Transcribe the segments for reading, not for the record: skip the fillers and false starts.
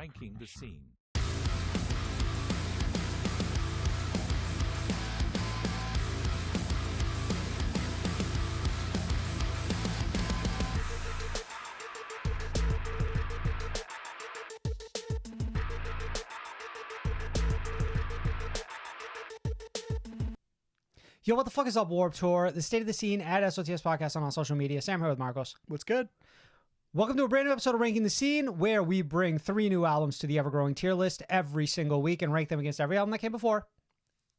Ranking the Scene. Yo, what the fuck is up, Warped Tour? The State of the Scene at SOTS Podcast on all social media. Sam here with Marcos. What's good? Welcome to a brand new episode of Ranking the Scene, where we bring 3 new albums to the ever-growing tier list every single week and rank them against every album that came before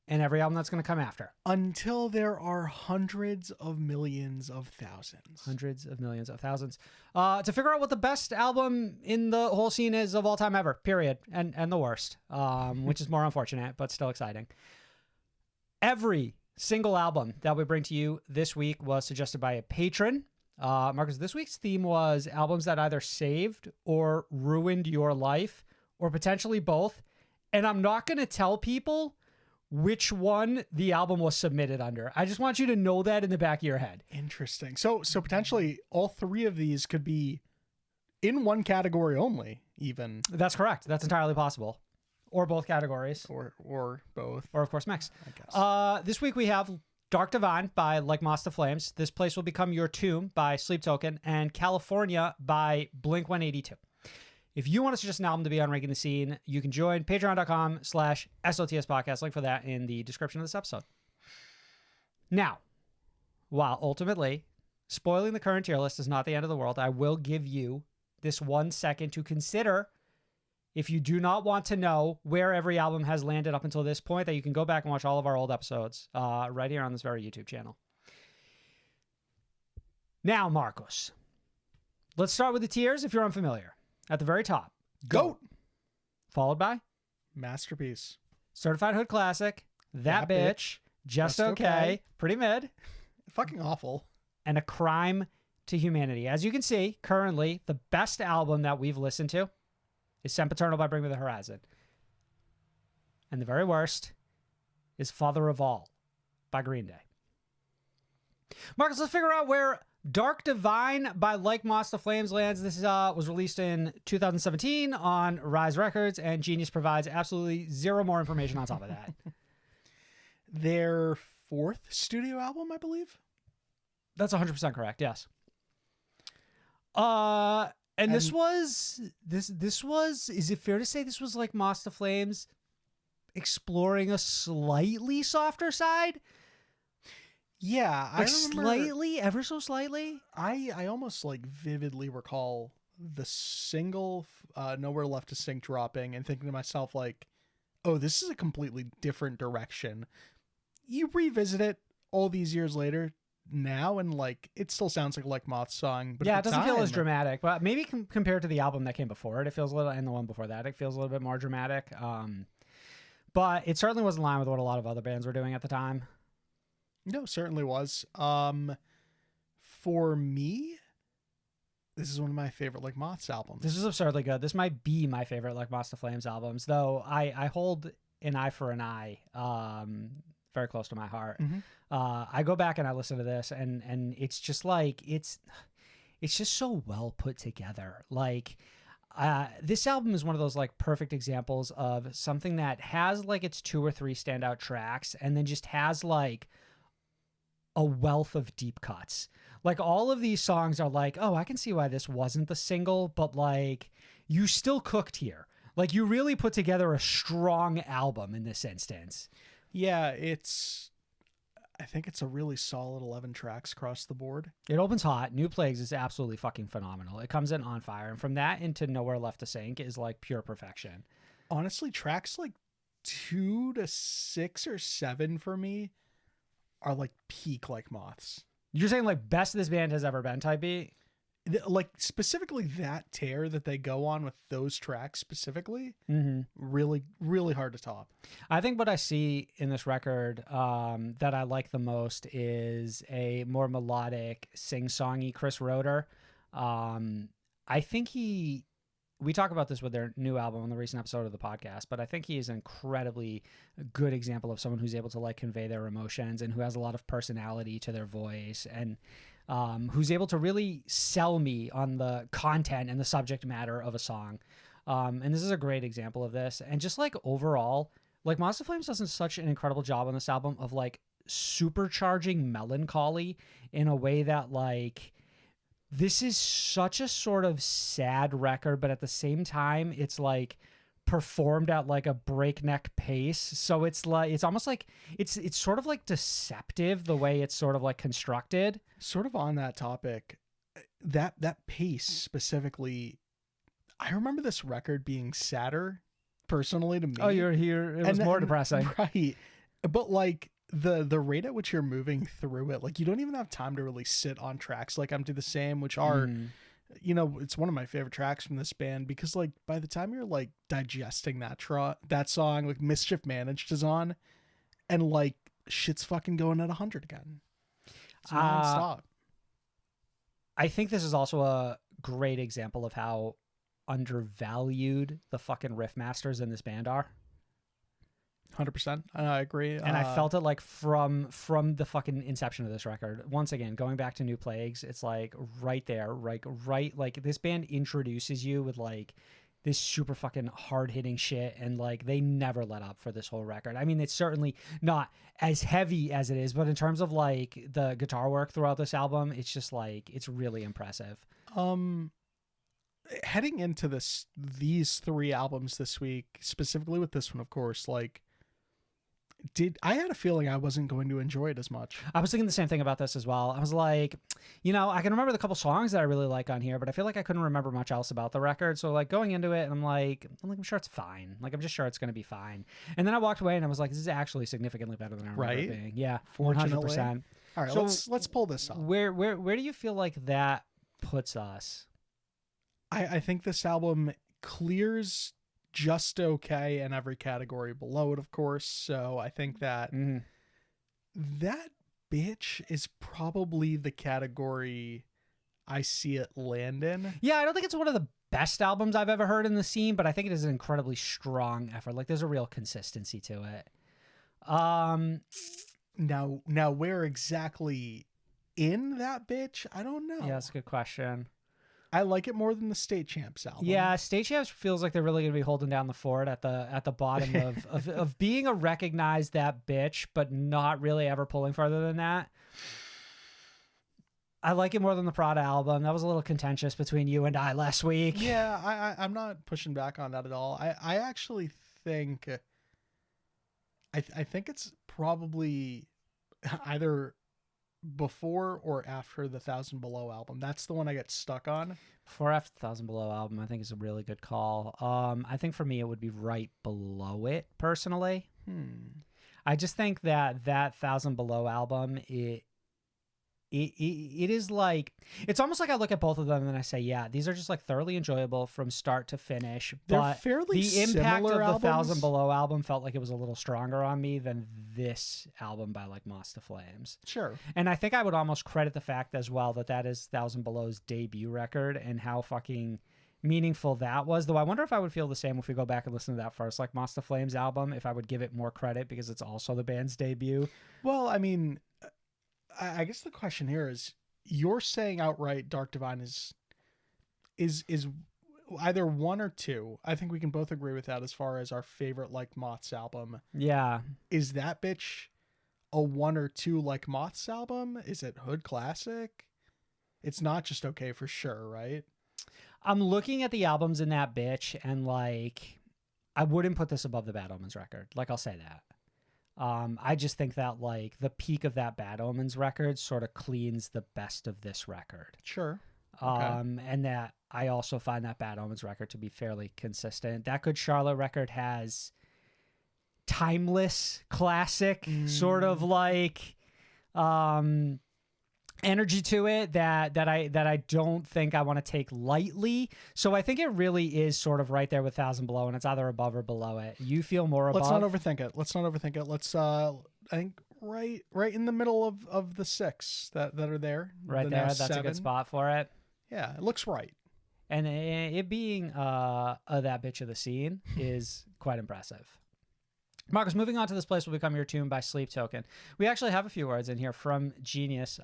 and every album that's going to come after. Until there are hundreds of millions of thousands. Hundreds of millions of thousands. To figure out what the best album in the whole scene is of all time ever, period. And the worst, which is more unfortunate, but still exciting. Every single album that we bring to you this week was suggested by a patron. Marcus, this week's theme was albums that either saved or ruined your life, or potentially both. And I'm not going to tell people which one the album was submitted under. I just want you to know that in the back of your head. Interesting. So potentially all 3 of these could be in one category only, even. That's correct. That's entirely possible. Or both categories. Or both. Or, of course, mix. I guess. This week we have Dark Divine by Like Moths To Flames. This Place Will Become Your Tomb by Sleep Token. And California by BLINK-182. If you want to suggest an album to be on Ranking the Scene, you can join patreon.com/SOTS podcast. Link for that in the description of this episode. Now, while ultimately spoiling the current tier list is not the end of the world, I will give you this 1 second to consider, if you do not want to know where every album has landed up until this point, that you can go back and watch all of our old episodes right here on this very YouTube channel. Now, Marcos, let's start with the tiers if you're unfamiliar. At the very top, GOAT. Followed by Masterpiece. Certified Hood Classic, That Bitch, Just Okay, Pretty Mid, Fucking awful. and A Crime to Humanity. As you can see, currently, the best album that we've listened to is Sempiternal by Bring Me the Horizon. And the very worst is Father of All by Green Day. Marcus, let's figure out where Dark Divine by Like Moths To Flames lands. This was released in 2017 on Rise Records, and Genius provides absolutely zero more information on top of that. Their 4th studio album, I believe. That's 100% correct, yes. And this was, is it fair to say this was Like Moths To Flames exploring a slightly softer side? Yeah, Like slightly, ever so slightly? I almost like vividly recall the single Nowhere Left to Sink dropping and thinking to myself like, oh, this is a completely different direction. You revisit it all these years later now, and like it still sounds like a Moths song, but yeah, it doesn't feel as dramatic, but maybe compared to the album that came before it feels a little, and the one before that, it feels a little bit more dramatic. But it certainly was in line with what a lot of other bands were doing at the time. No, certainly was. For me, this is one of my favorite Like Moths albums. This is absurdly good. This might be my favorite Like Moths To Flames albums, though I hold An Eye for an Eye very close to my heart. Mm-hmm. I go back and I listen to this, and it's just like it's just so well put together. Like this album is one of those like perfect examples of something that has like its 2 or 3 standout tracks, and then just has like a wealth of deep cuts. Like all of these songs are like, oh, I can see why this wasn't the single, but like you still cooked here. Like you really put together a strong album in this instance. Yeah, I think it's a really solid 11 tracks across the board. It opens hot. New Plagues is absolutely fucking phenomenal. It comes in on fire. And from that into Nowhere Left to Sink is like pure perfection. Honestly, tracks like 2 to 6 or 7 for me are like peak Like Moths. You're saying like best this band has ever been type beat? Like specifically that tear that they go on with those tracks specifically, really, really hard to top. I think what I see in this record that I like the most is a more melodic, sing-songy Chris Roeder. I think we talk about this with their new album on the recent episode of the podcast, but I think he is an incredibly good example of someone who's able to like convey their emotions and who has a lot of personality to their voice, and who's able to really sell me on the content and the subject matter of a song. And this is a great example of this. And just like overall, like Moths To Flames does such an incredible job on this album of like supercharging melancholy in a way that like this is such a sort of sad record, but at the same time it's like performed at like a breakneck pace. So it's like it's almost like it's sort of like deceptive the way it's sort of like constructed. Sort of on that topic, that pace specifically, I remember this record being sadder personally to me. Oh, you're here. It was more depressing. Right. But like the rate at which you're moving through it, like you don't even have time to really sit on tracks like Empty the Same, which are you know, it's one of my favorite tracks from this band because like by the time you're like digesting that song, like Mischief Managed is on and like shit's fucking going at 100 again. It's nonstop. I think this is also a great example of how undervalued the fucking riff masters in this band are. 100%. I agree. And I felt it like from the fucking inception of this record. Once again, going back to New Plagues, it's like right there, like this band introduces you with like this super fucking hard hitting shit, and like they never let up for this whole record. I mean, it's certainly not as heavy as it is, but in terms of like the guitar work throughout this album, it's just like it's really impressive. Heading into these 3 albums this week, specifically with this one, of course, like I had a feeling I wasn't going to enjoy it as much. I was thinking the same thing about this as well. I was like, you know, I can remember the couple songs that I really like on here, but I feel like I couldn't remember much else about the record. So like going into it, I'm sure it's fine. Like I'm just sure it's going to be fine. And then I walked away and I was like, this is actually significantly better than I remember it being. Yeah, 100%. All right, so let's pull this up. Where do you feel like that puts us? I think this album clears just okay in every category below it, of course. So I think that that bitch is probably the category I see it land in. Yeah, I don't think it's one of the best albums I've ever heard in the scene, but I think it is an incredibly strong effort. Like there's a real consistency to it. Now where exactly in that bitch? I don't know. Yeah, that's a good question. I like it more than the State Champs album. Yeah, State Champs feels like they're really going to be holding down the fort at the bottom of being a recognized that bitch, but not really ever pulling further than that. I like it more than the Prada album. That was a little contentious between you and I last week. Yeah, I'm not pushing back on that at all. I actually think I think it's probably either before or after the 1000 Below album. That's the one I get stuck on. Before after the 1000 Below album, I think is a really good call. I think for me it would be right below it personally. I just think that 1000 Below album it is like, it's almost like I look at both of them and then I say, yeah, these are just like thoroughly enjoyable from start to finish. They're but fairly the impact of albums. the 1000 Below album felt like it was a little stronger on me than this album by Like Moths To Flames. Sure. And I think I would almost credit the fact as well that is 1000 Below's debut record and how fucking meaningful that was. Though I wonder if I would feel the same if we go back and listen to that first Like Moths To Flames album, if I would give it more credit because it's also the band's debut. Well, I mean, I guess the question here is, you're saying outright Dark Divine is either 1 or 2. I think we can both agree with that as far as our favorite Like Moths album. Yeah. Is that bitch a 1 or 2 Like Moths album? Is it Hood Classic? It's not just okay for sure, right? I'm looking at the albums in that bitch and like, I wouldn't put this above the Bad Omens record. Like, I'll say that. I just think that like the peak of that Bad Omens record sort of cleans the best of this record. Sure. Okay. And that I also find that Bad Omens record to be fairly consistent. That Good Charlotte record has timeless classic sort of like energy to it that I don't think I want to take lightly. So I think it really is sort of right there with 1000 Below, and it's either above or below it. You feel more above? Let's not overthink it. Let's I think right in the middle of the 6 that are there. Right there. That's 7. A good spot for it. Yeah, it looks right. And it being that bitch of the scene is quite impressive. Marcus, moving on to This Place Will Become Your Tomb by Sleep Token. We actually have a few words in here from Genius.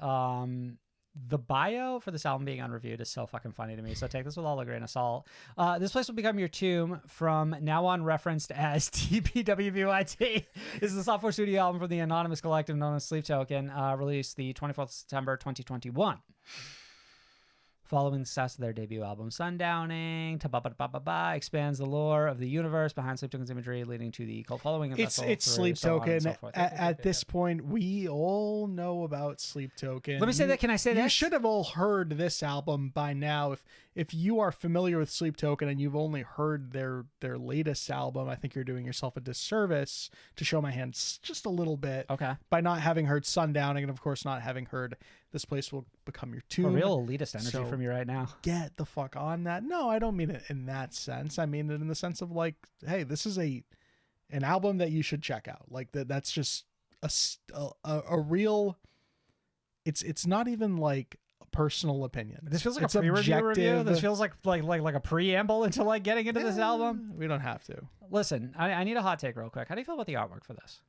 The bio for this album being unreviewed is so fucking funny to me, so take this with all a grain of salt. This place will become your tomb, from now on referenced as TPWBYT. This is the software studio album from the anonymous collective known as Sleep Token, released the 24th of September 2021. Following the success of their debut album, Sundowning, expands the lore of the universe behind Sleep Token's imagery, leading to the cult following of It's Sleep Token. At this point, we all know about Sleep Token. Let me say that. Can I say that? You should have all heard this album by now. If you are familiar with Sleep Token and you've only heard their latest album, I think you're doing yourself a disservice to show my hands just a little bit. Okay. By not having heard Sundowning and, of course, not having heard This Place Will Become Your Tomb. A real elitist energy from you right now. Get the fuck on that. No, I don't mean it in that sense. I mean it in the sense of like, hey, this is an album that you should check out. Like that's just a real. It's not even like a personal opinion. This feels like a pre-review review. This feels like a preamble into like getting into this album. We don't have to. Listen, I need a hot take real quick. How do you feel about the artwork for this?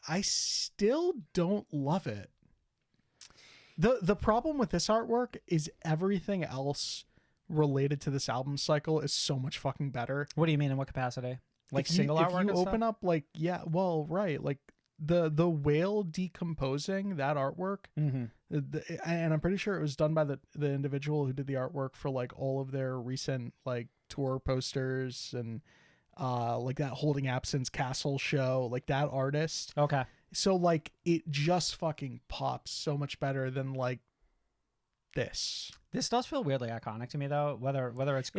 I still don't love it. The problem with this artwork is everything else related to this album cycle is so much fucking better. What do you mean? In what capacity? Like single artwork? If you open up like, yeah, well, right. Like the whale decomposing, that artwork. Mm-hmm. And I'm pretty sure it was done by the individual who did the artwork for like all of their recent like tour posters and like that Holding Absence Castle show, like that artist. Okay. So like it just fucking pops so much better than like this. This does feel weirdly iconic to me though, whether it's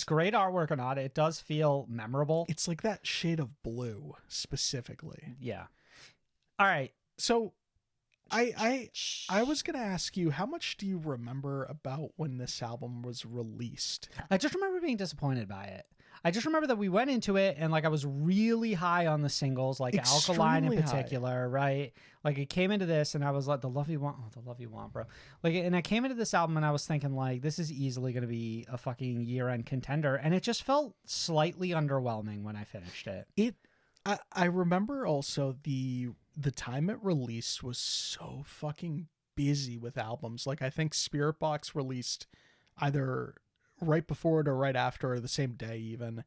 great artwork or not, it does feel memorable. It's like that shade of blue specifically. Yeah. All right. So I was going to ask you, how much do you remember about when this album was released? I just remember being disappointed by it. I just remember that we went into it and like I was really high on the singles, like Alkaline in particular, right? Like it came into this and I was like, the love you want, bro. Like, and I came into this album and I was thinking like, this is easily going to be a fucking year-end contender, and it just felt slightly underwhelming when I finished it. I remember also the time it released was so fucking busy with albums. Like I think Spirit Box released either right before it or right after, or the same day even.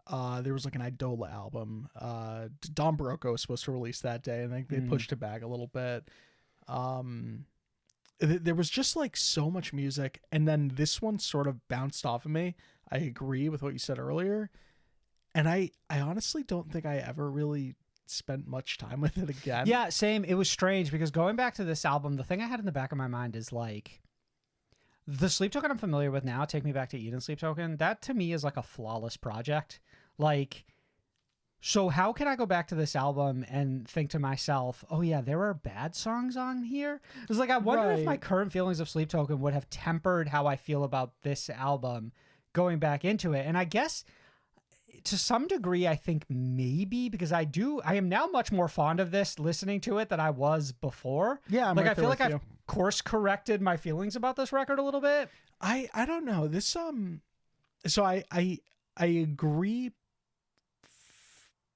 There was like an Idola album. Don Barocco was supposed to release that day, and I think they pushed it back a little bit. There was just like so much music, and then this one sort of bounced off of me. I agree with what you said earlier, and I honestly don't think I ever really spent much time with it again. Yeah, same. It was strange because going back to this album, the thing I had in the back of my mind is like, the Sleep Token I'm familiar with now, Take Me Back to Eden Sleep Token, that to me is like a flawless project. Like, so how can I go back to this album and think to myself, oh yeah, there are bad songs on here? It's like, I wonder if my current feelings of Sleep Token would have tempered how I feel about this album going back into it. And I guess to some degree, I think maybe because I am now much more fond of this listening to it than I was before. Yeah. I feel like I've course corrected my feelings about this record a little bit. I don't know this. So I agree.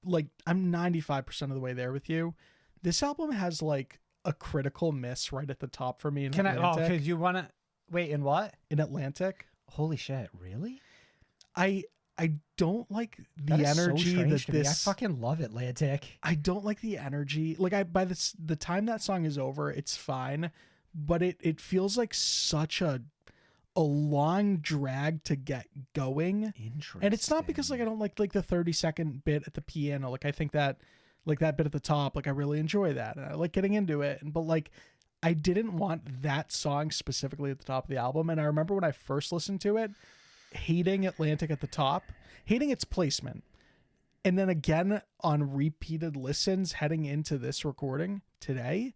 Like I'm 95% of the way there with you. This album has like a critical miss right at the top for me. Could you want to wait in what? In Atlantic. Holy shit. Really? I don't like the energy that this. I fucking love Atlantic. I don't like the energy. Like by the time that song is over, it's fine, but it feels like such a long drag to get going. Interesting. And it's not because like I don't like the 30-second bit at the piano. Like I think that like that bit at the top, like I really enjoy that and I like getting into it. But like I didn't want that song specifically at the top of the album. And I remember when I first listened to it, hating Atlantic at the top, hating its placement. And then again on repeated listens heading into this recording today,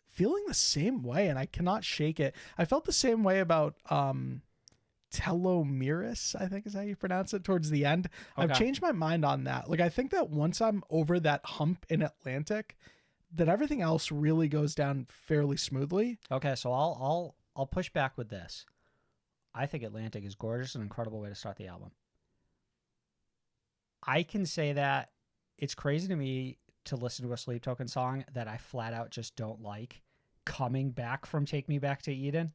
feeling the same way, and I cannot shake it. I felt the same way about Telomeris, I think is how you pronounce it, towards the end. Okay. I've changed my mind on that. Like I think that once I'm over that hump in Atlantic, that everything else really goes down fairly smoothly. Okay, so I'll push back with this. I think Atlantic is gorgeous, an incredible way to start the album. I can say that it's crazy to me to listen to a Sleep Token song that I flat out just don't like, coming back from Take Me Back to Eden,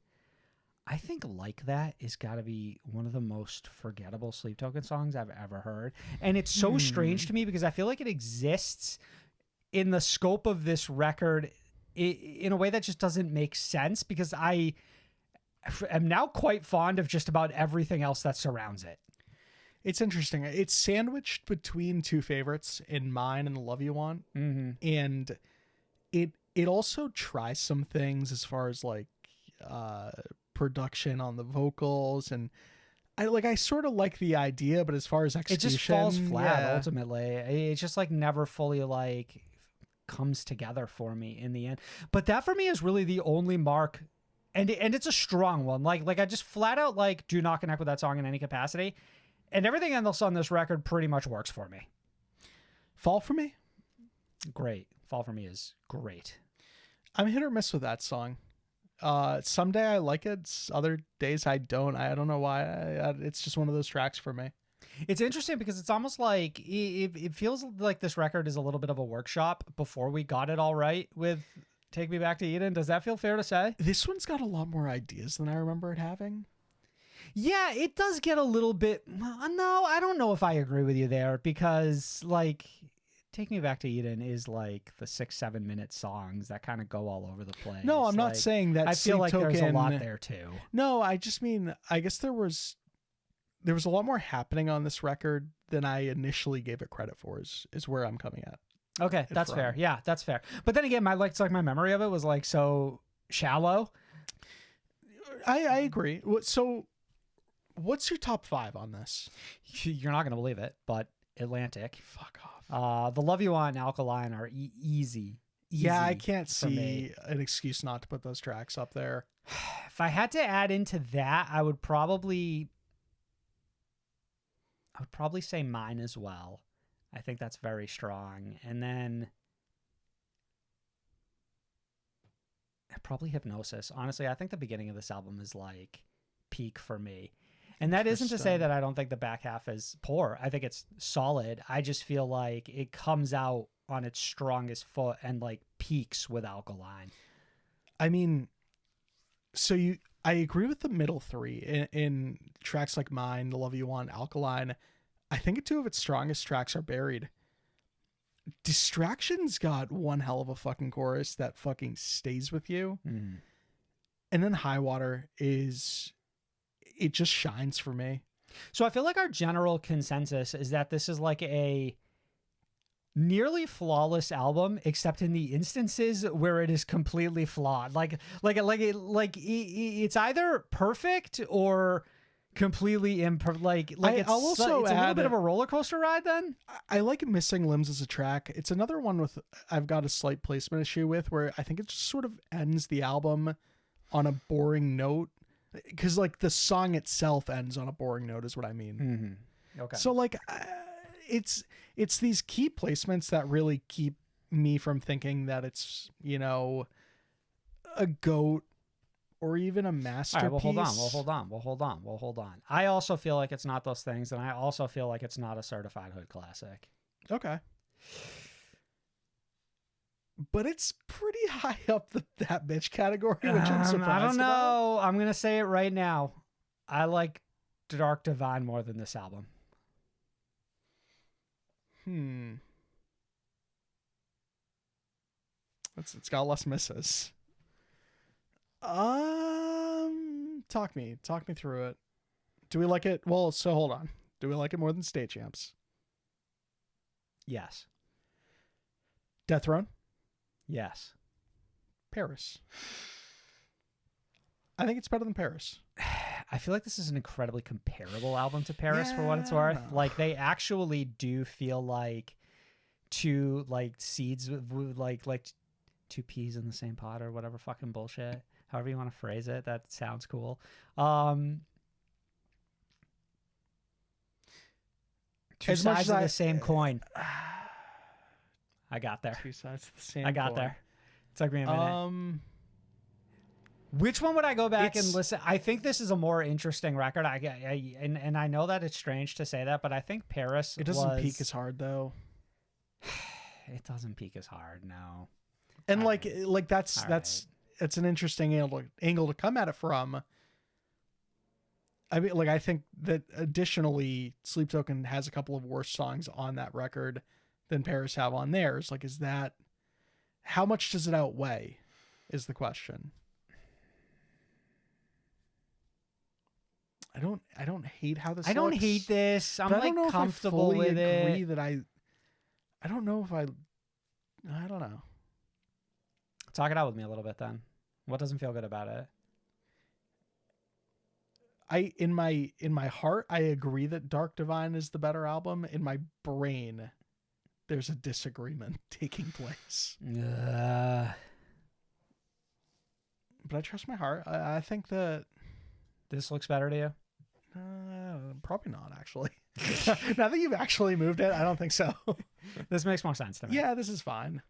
I think Like That is got to be one of the most forgettable Sleep Token songs I've ever heard. And it's so strange to me because I feel like it exists in the scope of this record in a way that just doesn't make sense, because I am now quite fond of just about everything else that surrounds it. It's interesting. It's sandwiched between two favorites in mine and The Love You Want. Mm-hmm. And it also tries some things as far as like production on the vocals, and I sort of like the idea, but as far as execution, it just falls flat ultimately. It's just like never fully like comes together for me in the end. But that for me is really the only mark, and it's a strong one. Like I just flat out like do not connect with that song in any capacity, and everything else on this record pretty much works for me. Fall for Me, great. Fall for Me is great. I'm hit or miss with that song. Someday I like it, other days I don't. I don't know why. It's just one of those tracks for me. It's interesting because it's almost like it feels like this record is a little bit of a workshop before we got it all right with Take Me Back to Eden. Does that feel fair to say? This one's got a lot more ideas than I remember it having. Yeah, it does get a little bit. No, I don't know if I agree with you there, because like Take Me Back to Eden is like the 6-7 minute songs that kind of go all over the place. No, I'm not like, saying that. I feel like there's a lot Token- there too. No, I just mean, I guess there was a lot more happening on this record than I initially gave it credit for, is where I'm coming at. Okay, that's fair. Yeah, that's fair. But then again, my memory of it was like so shallow. I agree. So what's your top 5 on this? You're not going to believe it, but Atlantic, Fuck off. The Love You Want and Alkaline are easy. Yeah, I can't for me. see an excuse not to put those tracks up there. If I had to add into that, I would probably say Mine as well. I think that's very strong. And then probably Hypnosis. Honestly, I think the beginning of this album is like peak for me. And that isn't to say that I don't think the back half is poor. I think it's solid. I just feel like it comes out on its strongest foot and like peaks with Alkaline. I mean, I agree with the middle three in tracks like Mine, The Love You Want, Alkaline. I think 2 of its strongest tracks are Buried. Distraction's got one hell of a fucking chorus that fucking stays with you. Mm. And then High Water it just shines for me. So I feel like our general consensus is that this is like a nearly flawless album, except in the instances where it is completely flawed. It's either perfect or completely imperfect. It's I'll also it's a little add bit of a roller coaster ride. Then I like Missing Limbs as a track. It's another one with I've got a slight placement issue with, where I think it just sort of ends the album on a boring note. Because like the song itself ends on a boring note is what I mean. Mm-hmm. Okay. So like it's these key placements that really keep me from thinking that it's, a GOAT or even a masterpiece. All right, we'll hold on. I also feel like it's not those things, and I also feel like it's not a certified hood classic. Okay. But it's pretty high up that bitch category, which I'm surprised I don't know. about. I'm going to say it right now. I like Dark Divine more than this album. It's got less misses. Talk me through it. Do we like it? Well, so hold on. Do we like it more than State Champs? Yes. Death Throne? Yes. Paris. I think it's better than Paris. I feel like this is an incredibly comparable album to Paris for what it's worth. Like they actually do feel like two like seeds with like 2 peas in the same pot or whatever fucking bullshit. However you want to phrase it, that sounds cool. Two sides of the same coin. I got there. 2 sides of the same I got coin. there. It took me a minute. Which one would I go back and listen? I think this is a more interesting record. And I know that it's strange to say that, but I think Paris It doesn't peak as hard though. it doesn't peak as hard. No. And All like right. that's All it's an interesting angle to come at it from. I mean, like, I think that additionally, Sleep Token has a couple of worse songs on that record than Paris have on theirs. Like, is that, how much does it outweigh is the question. I don't hate how this I don't looks, hate this. I'm but I like don't know if comfortable I fully with agree it. that I don't know if I don't know. Talk it out with me a little bit then. What doesn't feel good about it? In my heart, I agree that Dark Divine is the better album. In my brain, there's a disagreement taking place. But I trust my heart. I think that This looks better to you? probably not, actually. Now that you've actually moved it, I don't think so. This makes more sense to me. Yeah, this is fine.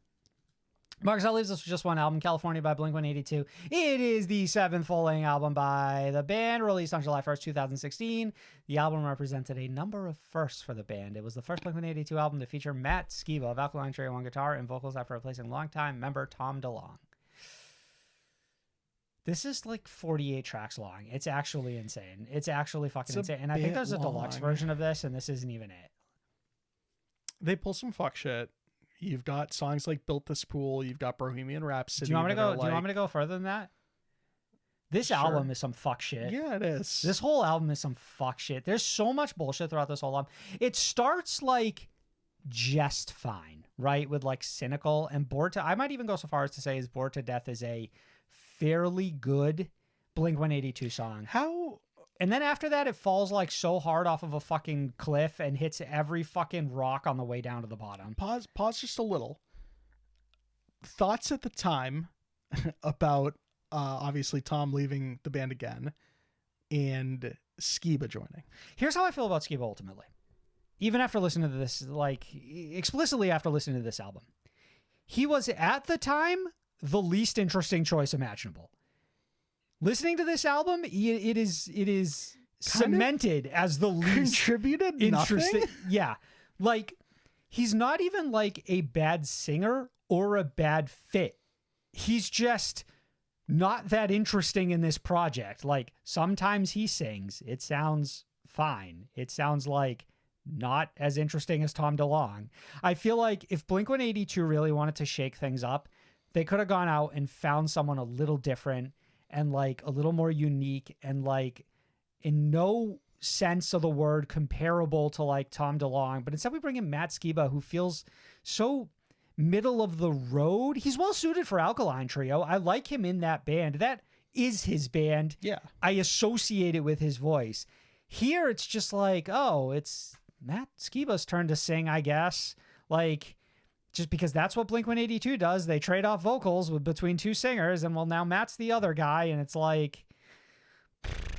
Marcus, that leaves us with just one album, California by BLINK-182. It is the 7th full-length album by the band, released on July 1st, 2016. The album represented a number of firsts for the band. It was the first BLINK-182 album to feature Matt Skiba of Alkaline Trio on guitar and vocals after replacing longtime member Tom DeLonge. This is like 48 tracks long. It's actually insane. It's actually fucking insane. And I think there's a deluxe version of this, and this isn't even it. They pull some fuck shit. You've got songs like Built This Pool. You've got Bohemian Rhapsody. Do you want me to go further than that? This album is some fuck shit. Yeah, it is. This whole album is some fuck shit. There's so much bullshit throughout this whole album. It starts like just fine, right? With like Cynical and Bored to... I might even go so far as to say is Bored to Death is a fairly good BLINK-182 song. How... And then after that, it falls like so hard off of a fucking cliff and hits every fucking rock on the way down to the bottom. Pause just a little. Thoughts at the time about obviously Tom leaving the band again and Skiba joining. Here's how I feel about Skiba ultimately. Even after listening to this, like explicitly after listening to this album, he was at the time the least interesting choice imaginable. Listening to this album, it is cemented as the least contributed interesting. nothing? Yeah. Like, he's not even like a bad singer or a bad fit. He's just not that interesting in this project. Like, sometimes he sings. It sounds fine. It sounds like not as interesting as Tom DeLonge. I feel like if BLINK-182 really wanted to shake things up, they could have gone out and found someone a little different and like a little more unique and like in no sense of the word comparable to like Tom DeLonge. But instead we bring in Matt Skiba, who feels so middle of the road. He's well suited for Alkaline Trio. I like him in that band. That is his band. Yeah. I associate it with his voice. Here it's just like, oh, it's Matt Skiba's turn to sing, I guess. Like, just because that's what BLINK-182 does. They trade off vocals between two singers, and well, now Matt's the other guy, and it's like...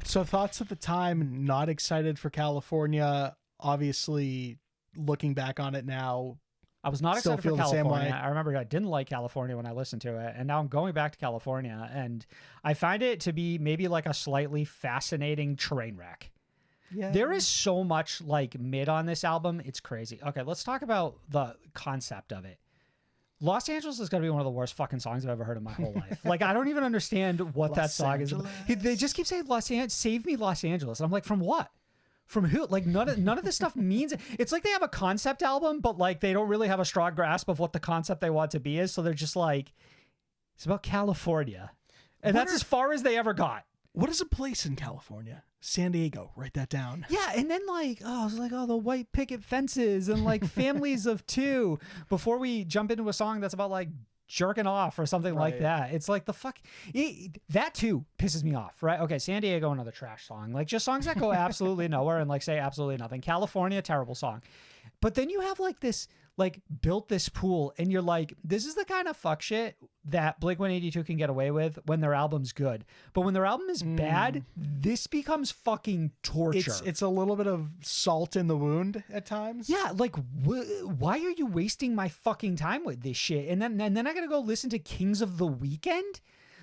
So thoughts at the time, not excited for California. Obviously, looking back on it now, I was not still excited for feel the same California. way. I remember I didn't like California when I listened to it, and now I'm going back to California, and I find it to be maybe like a slightly fascinating train wreck. Yeah. There is so much like mid on this album. It's crazy. Okay, let's talk about the concept of it. Los Angeles is going to be one of the worst fucking songs I've ever heard in my whole life. Like, I don't even understand what that song is. They just keep saying Los Angeles, save me Los Angeles. And I'm like, from what? From who? Like, none of this stuff means it. It's like they have a concept album, but like they don't really have a strong grasp of what the concept they want to be is. So they're just like, it's about California. And that's as far as they ever got. What is a place in California? San Diego. Write that down. Yeah, and then like, oh, it's like, oh, the white picket fences and like families of two before we jump into a song that's about like jerking off or something like that. It's like the fuck, that too pisses me off, right? Okay, San Diego, another trash song. Like just songs that go absolutely nowhere and like say absolutely nothing. California, terrible song. But then you have like this, like Built This Pool, and you're like, this is the kind of fuck shit that BLINK-182 can get away with when their album's good. But when their album is bad, this becomes fucking torture. It's a little bit of salt in the wound at times. Yeah, like why are you wasting my fucking time with this shit? And then I gotta go listen to Kings of the Weekend?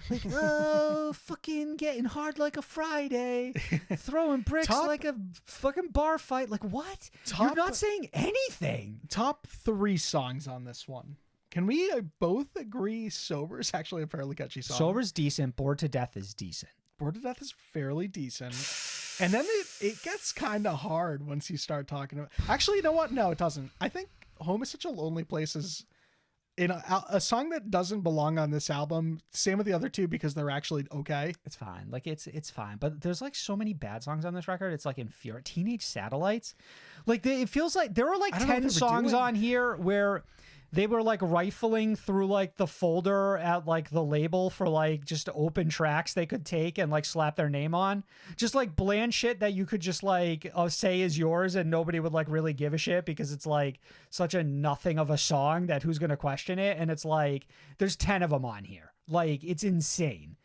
Like, oh, fucking getting hard like a Friday, throwing bricks like a fucking bar fight. Like, what? You're not saying anything. Top 3 songs on this one. Can we both agree Sober is actually a fairly catchy song? Sober's decent. Bored to Death is decent. Bored to Death is fairly decent. And then it gets kind of hard once you start talking about... Actually, you know what? No, it doesn't. I think Home is Such a Lonely Place is... in a song that doesn't belong on this album. Same with the other 2 because they're actually okay. It's fine. Like it's fine. But there's like so many bad songs on this record. It's like infuriating. Teenage Satellites. Like it feels like there were like 10 songs on here where they were like rifling through like the folder at like the label for like just open tracks they could take and like slap their name on. Just like bland shit that you could just like say is yours and nobody would like really give a shit because it's like such a nothing of a song that who's going to question it. And it's like, there's 10 of them on here. Like it's insane.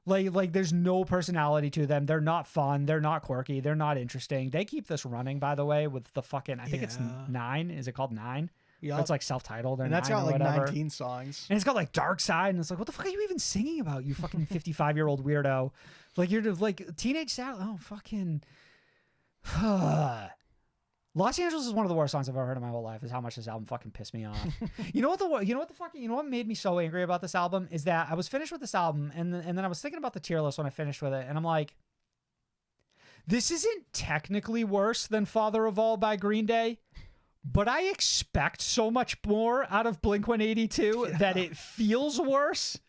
Like there's no personality to them. They're not fun. They're not quirky. They're not interesting. They keep this running, by the way, with the fucking, I think it's 9. Is it called 9? Yeah, it's like self-titled, and that's got like 19 songs, and it's got like Dark Side, and it's like, what the fuck are you even singing about, you fucking 55-year-old weirdo? Like you're like Teenage Satellite. Oh fucking Los Angeles is one of the worst songs I've ever heard in my whole life. Is how much this album fucking pissed me off. You know what made me so angry about this album is that I was finished with this album, and then I was thinking about the tier list when I finished with it, and I'm like, this isn't technically worse than Father of All by Green Day. But I expect so much more out of Blink-182 that it feels worse.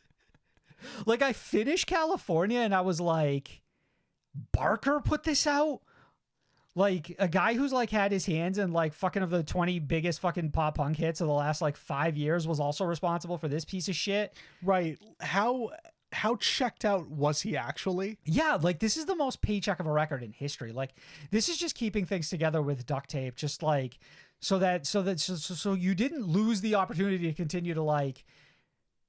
Like I finished California and I was like, Barker put this out? Like a guy who's like had his hands in like fucking of the 20 biggest fucking pop punk hits of the last like 5 years was also responsible for this piece of shit. Right. How checked out was he actually? Yeah, like this is the most paycheck of a record in history. Like this is just keeping things together with duct tape, just like so you didn't lose the opportunity to continue to like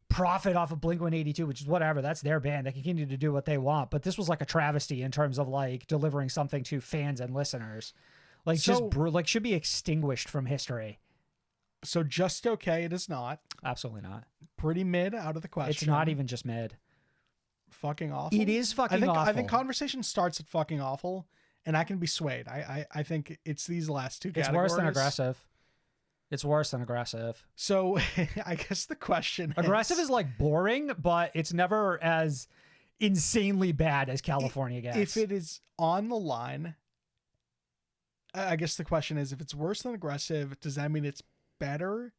profit off of Blink-182, which is whatever, that's their band. They continue to do what they want, but this was like a travesty in terms of like delivering something to fans and listeners. Like like should be extinguished from history. So just okay, it is not. Absolutely not. Pretty mid, out of the question. It's not even just mid. Fucking awful. It is fucking awful. I think conversation starts at fucking awful, and I can be swayed. I think it's these last 2 categories. It's worse than aggressive. It's worse than aggressive. So I guess the question aggressive is like boring, but it's never as insanely bad as California gets. If it is on the line, I guess the question is, if it's worse than aggressive, does that mean it's better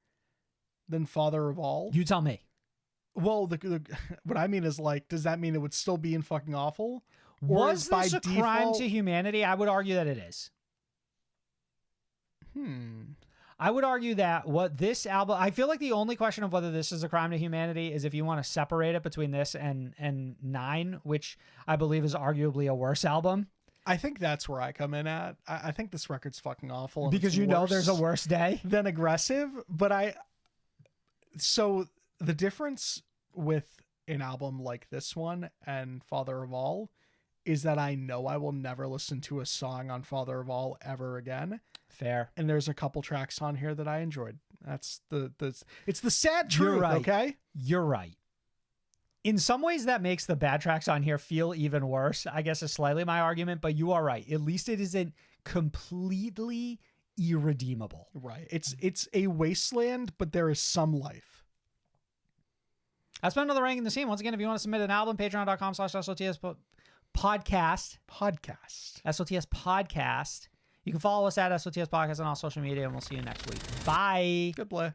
than Father of All? You tell me. Well, what I mean is like, does that mean it would still be in fucking awful? Was this a crime to humanity? I would argue that it is. I would argue that what this album, I feel like the only question of whether this is a crime to humanity is if you want to separate it between this and 9, which I believe is arguably a worse album. I think that's where I come in at. I think this record's fucking awful. Because you know there's a worse day than aggressive. But so the difference with an album like this one and Father of All is that I know I will never listen to a song on Father of All ever again. Fair. And there's a couple tracks on here that I enjoyed. That's it's the sad truth. You're right. Okay. You're right. In some ways that makes the bad tracks on here feel even worse, I guess is slightly my argument, but you are right. At least it isn't completely irredeemable. Right. It's a wasteland, but there is some life. That's been another Ranking the Scene. Once again, if you want to submit an album, patreon.com/SOTS podcast. SOTS podcast. You can follow us at SOTS podcast on all social media, and we'll see you next week. Bye. Good play.